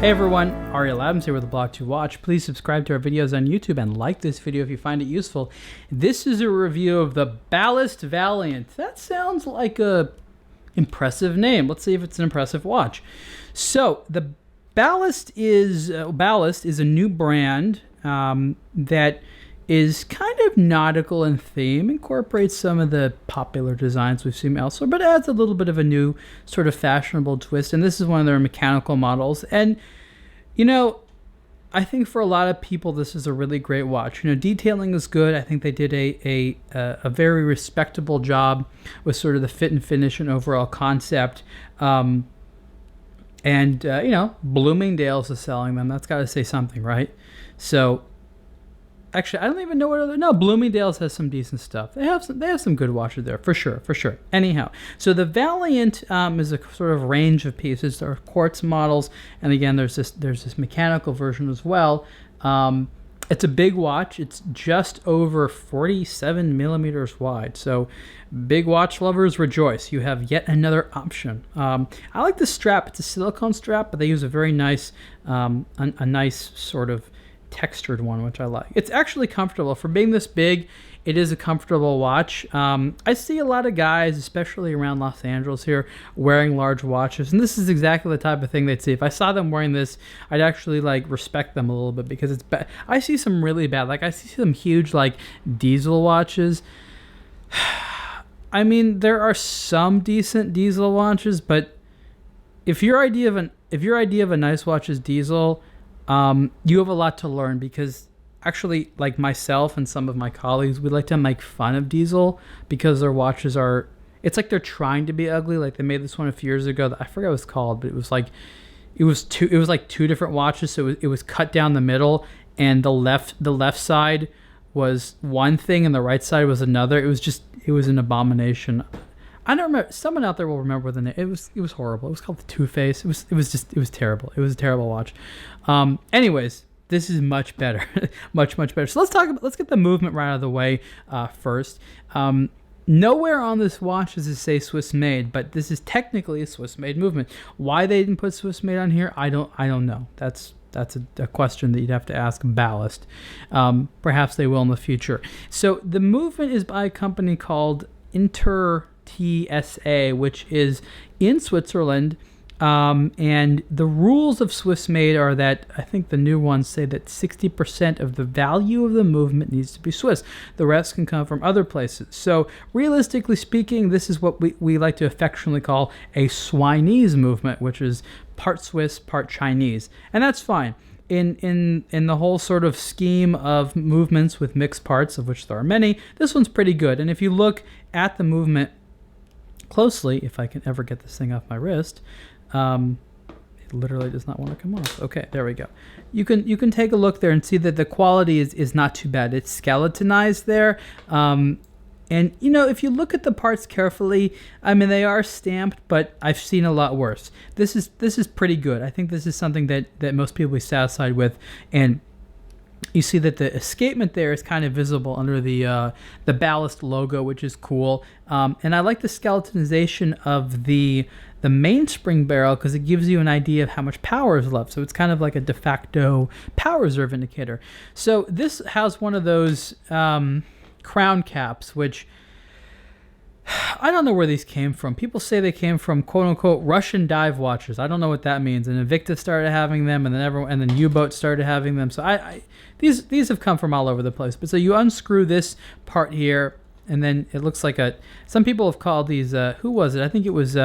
Hey everyone, Ariel Adams here with the Blog to Watch. Please subscribe to our videos on YouTube and like this video if you find it useful. This is a review of the Ballast Valiant. That sounds like a impressive name. Let's see if it's an impressive watch. So the Ballast is a new brand that is kind of nautical in theme, incorporates some of the popular designs we've seen elsewhere, but adds a little bit of a new sort of fashionable twist. And this is one of their mechanical models. And, you know, I think for a lot of people, this is a really great watch. You know, detailing is good. I think they did a very respectable job with sort of the fit and finish and overall concept. You know, Bloomingdale's is selling them. That's got to say something, right? So, actually, I don't even know what other. No, Bloomingdale's has some decent stuff. They have some good watches there for sure. Anyhow, so the Valiant is a sort of range of pieces. There are quartz models, and again, there's this mechanical version as well. It's a big watch. It's just over 47 millimeters wide. So, big watch lovers rejoice. You have yet another option. I like the strap. It's a silicone strap, but they use a very nice, a nice sort of textured one, which I like. It's actually comfortable for being this big. It is a comfortable watch. I see a lot of guys, especially around Los Angeles here, wearing large watches, and this is exactly the type of thing they'd see. If I saw them wearing this, I'd actually like respect them a little bit because it's bad. I see some really bad, like I see some huge like diesel watches. I mean, there are some decent diesel watches, but if your idea of a nice watch is diesel, you have a lot to learn, because actually, like myself and some of my colleagues, we like to make fun of diesel because their watches are, it's like they're trying to be ugly. Like they made this one a few years ago that I forget what it was called, but it was like two different watches. So it was cut down the middle, and the left side was one thing and the right side was another. It was an abomination. I don't remember. Someone out there will remember the name. It was horrible. It was called the Two-Face. It was terrible. It was a terrible watch. Anyways, this is much better, much better. So let's get the movement right out of the way first. Nowhere on this watch does it say Swiss made, but this is technically a Swiss made movement. Why they didn't put Swiss made on here, I don't know. That's a question that you'd have to ask Ballast. Perhaps they will in the future. So the movement is by a company called TSA, which is in Switzerland, and the rules of Swiss made are that I think the new ones say that 60% of the value of the movement needs to be Swiss. The rest can come from other places. So realistically speaking, this is what we like to affectionately call a Swinese movement, which is part Swiss, part Chinese, and that's fine. In the whole sort of scheme of movements with mixed parts, of which there are many, this one's pretty good. And if you look at the movement closely, if I can ever get this thing off my wrist, it literally does not want to come off. Okay, there we go. You can take a look there and see that the quality is not too bad. It's skeletonized there. And, you know, if you look at the parts carefully, I mean, they are stamped, but I've seen a lot worse. This is pretty good. I think this is something that most people will be satisfied with. And you see that the escapement there is kind of visible under the Ballast logo, which is cool. And I like the skeletonization of the mainspring barrel because it gives you an idea of how much power is left. So it's kind of like a de facto power reserve indicator. So this has one of those crown caps, which I don't know where these came from. People say they came from quote unquote Russian dive watches. I don't know what that means. And Invicta started having them, and then U-Boat started having them. So these have come from all over the place. But so you unscrew this part here, and then it looks like some people have called these who was it? I think it was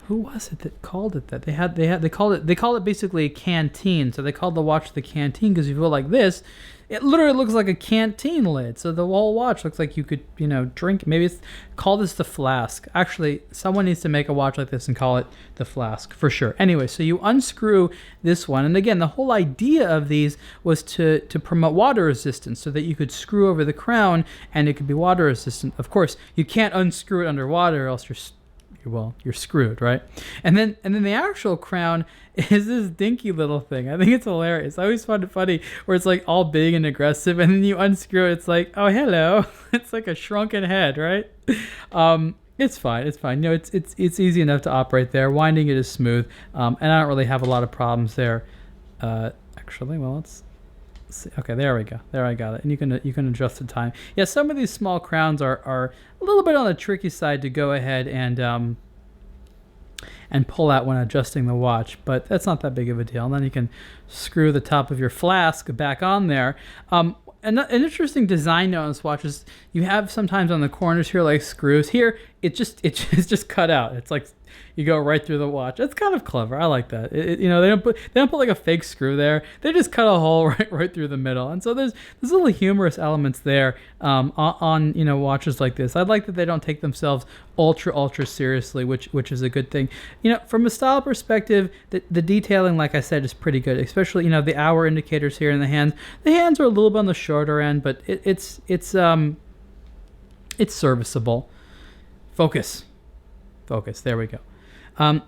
who was it that called it that? They called it basically a canteen. So they called the watch the canteen because if you go like this, it literally looks like a canteen lid. So the whole watch looks like you could, you know, drink. Maybe call this the flask. Actually, someone needs to make a watch like this and call it the flask for sure. Anyway, so you unscrew this one. And again, the whole idea of these was to promote water resistance so that you could screw over the crown and it could be water resistant. Of course, you can't unscrew it underwater or else you're screwed, right? And then the actual crown is this dinky little thing. I think it's hilarious. I always find it funny where it's like all big and aggressive, and then you unscrew it, it's like, oh, hello. It's like a shrunken head, right? It's fine. It's fine. You know, it's easy enough to operate there. Winding it is smooth, and I don't really have a lot of problems there. Actually, well, let's see. Okay, there we go. There, I got it. And you can adjust the time. Yeah, some of these small crowns are a little bit on the tricky side to go ahead and pull out when adjusting the watch, but that's not that big of a deal. And then you can screw the top of your flask back on there. An interesting design note on this watch is you have sometimes on the corners here like screws. Here it's just cut out. It's like you go right through the watch. That's kind of clever. I like that. They don't put like a fake screw there. They just cut a hole right through the middle. And so there's little humorous elements there on watches like this. I like that they don't take themselves ultra seriously, which is a good thing. From a style perspective, the detailing, like I said, is pretty good. Especially the hour indicators here in the hands. The hands are a little bit on the shorter end, but it's serviceable. Focus. There we go.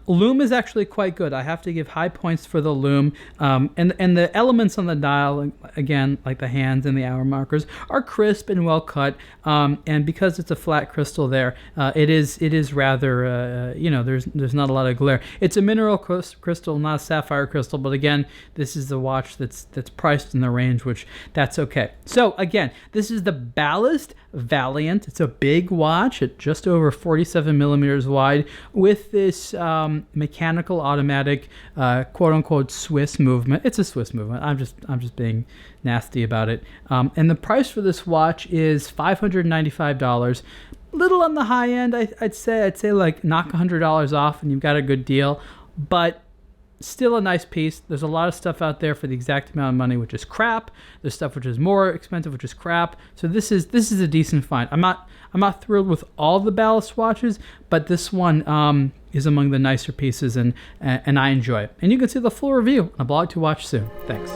Lume is actually quite good. I have to give high points for the lume. And the elements on the dial, again, like the hands and the hour markers, are crisp and well cut. And because it's a flat crystal there, it is rather, there's not a lot of glare. It's a mineral crystal, not a sapphire crystal. But again, this is the watch that's priced in the range, which that's okay. So again, this is the Ballast Valiant. It's a big watch at just over 47 millimeters wide with this mechanical automatic quote unquote Swiss movement. It's a Swiss movement. I'm just being nasty about it. And the price for this watch is $595. Little on the high end, I'd say like knock $100 off and you've got a good deal, but still a nice piece. There's a lot of stuff out there for the exact amount of money, which is crap. There's stuff which is more expensive, which is crap. So this is a decent find. I'm not thrilled with all the Ballast watches, but this one is among the nicer pieces, and I enjoy it. And you can see the full review on A Blog to Watch soon. Thanks.